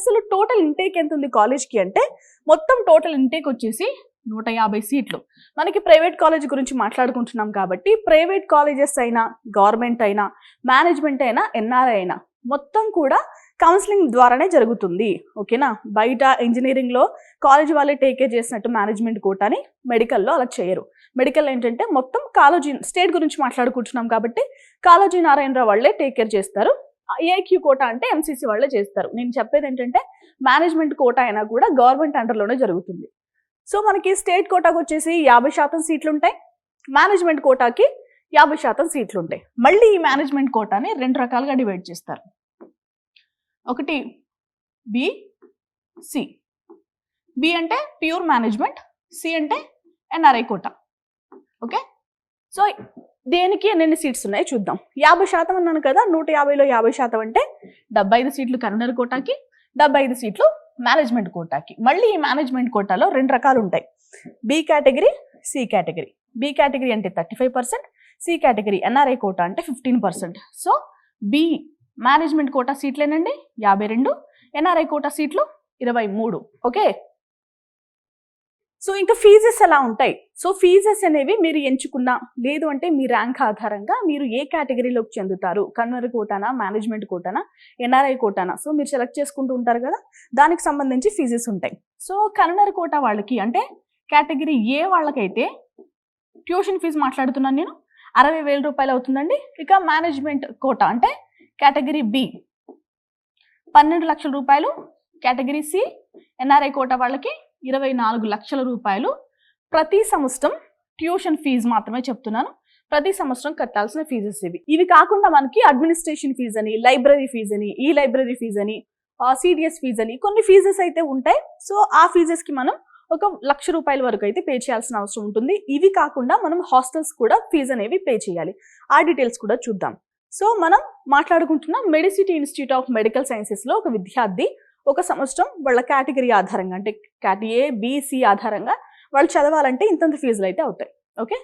అసలు total intake ఎంత ఉంది కాలేజ్కి అంటే మొత్తం టోటల్ ఇంటేక్ వచ్చేసి 150 సీట్లు. మనకి ప్రైవేట్ కాలేజ్ గురించి మాట్లాడుకుంటున్నాం కాబట్టి ప్రైవేట్ కాలేజెస్ అయినా, గవర్నమెంట్ అయినా, మేనేజ్మెంట్ అయినా, ఎన్ఆర్ఐ అయినా మొత్తం కూడా కౌన్సిలింగ్ ద్వారానే జరుగుతుంది. ఓకేనా? బయట ఇంజనీరింగ్లో కాలేజ్ వాళ్ళే టేక్ కేర్ చేసినట్టు మేనేజ్మెంట్ కోటాని మెడికల్లో అలా చేయరు. మెడికల్ ఏంటంటే మొత్తం కాలేజీ స్టేట్ గురించి మాట్లాడుకుంటున్నాం కాబట్టి కాలేజీ నారాయణరావు వాళ్ళే టేక్ కేర్ చేస్తారు. ఏఐక్యూ కోటా అంటే ఎంసీసీ వాళ్ళే చేస్తారు. నేను చెప్పేది ఏంటంటే మేనేజ్మెంట్ కోటా అయినా కూడా గవర్నమెంట్ అండర్లోనే జరుగుతుంది. సో మనకి స్టేట్ కోటాకు వచ్చేసి 50% సీట్లు ఉంటాయి, మేనేజ్మెంట్ కోటాకి 50% సీట్లు ఉంటాయి. మళ్ళీ ఈ మేనేజ్మెంట్ కోటాని 2 రకాలుగా డివైడ్ చేస్తారు. ఒకటి బి, సి. బి అంటే ప్యూర్ మేనేజ్మెంట్, సి అంటే ఎన్ఆర్ఐ కోటా. ఓకే, సో దేనికి ఎన్ని సీట్స్ ఉన్నాయో చూద్దాం. 50% అన్నాను కదా, 150లో 50% అంటే 75 సీట్లు కరీంనగర్ కోటాకి, 75 సీట్లు మేనేజ్మెంట్ కోటాకి. మళ్ళీ ఈ మేనేజ్మెంట్ కోటాలో 2 రకాలు ఉంటాయి, B category, C category. B category అంటే 35%, సి కేటగిరీ ఎన్ఆర్ఐ కోటా అంటే 15%. సో బి మేనేజ్మెంట్ కోటా సీట్లేనండి 52, ఎన్ఆర్ఐ కోటా సీట్లు 23. ఓకే, సో ఇంకా ఫీజెస్ ఎలా ఉంటాయి? సో ఫీజెస్ అనేవి మీరు ఎంచుకున్న, లేదు అంటే మీ ర్యాంక్ ఆధారంగా మీరు ఏ కేటగిరీలోకి చెందుతారు, కరీంనగర్ కోటానా, మేనేజ్మెంట్ కోటానా, ఎన్ఆర్ఐ కోటానా, సో మీరు సెలెక్ట్ చేసుకుంటూ ఉంటారు కదా, దానికి సంబంధించి ఫీజెస్ ఉంటాయి. సో కరీంనగర్ కోటా వాళ్ళకి అంటే కేటగిరీ ఏ వాళ్ళకైతే ట్యూషన్ ఫీజు మాట్లాడుతున్నాను నేను, 60,000 రూపాయలు అవుతుందండి. ఇక మేనేజ్మెంట్ కోటా అంటే కేటగిరీ బి 12 లక్షల రూపాయలు, కేటగిరీ సి ఎన్ఆర్ఐ కోటా వాళ్ళకి 24 లక్షల రూపాయలు ప్రతి సంవత్సరం ట్యూషన్ ఫీజు మాత్రమే చెప్తున్నాను. ప్రతి సంవత్సరం కట్టాల్సిన ఫీజెస్ ఇవి కాకుండా మనకి అడ్మినిస్ట్రేషన్ ఫీజు అని, లైబ్రరీ ఫీజు అని, ఈ లైబ్రరీ ఫీజు అని, సిడిఎస్ ఫీజు అని కొన్ని ఫీజెస్ అయితే ఉంటాయి. సో ఆ ఫీజెస్కి మనం 1 లక్ష రూపాయల వరకు అయితే పే చేయాల్సిన అవసరం ఉంటుంది. ఇవి కాకుండా మనం హాస్టల్స్ కూడా ఫీజు అనేవి పే చేయాలి. ఆ డీటెయిల్స్ కూడా చూద్దాం. సో మనం మాట్లాడుకుంటున్న మెడిసిటీ ఇన్స్టిట్యూట్ ఆఫ్ మెడికల్ సైన్సెస్లో ఒక విద్యార్థి 1 సంవత్సరం వాళ్ళ కేటగిరీ ఆధారంగా అంటే కేటగిరీ ఏ, బి, సి ఆధారంగా వాళ్ళు చదవాలంటే ఇంతంత ఫీజులు అయితే అవుతాయి. ఓకే,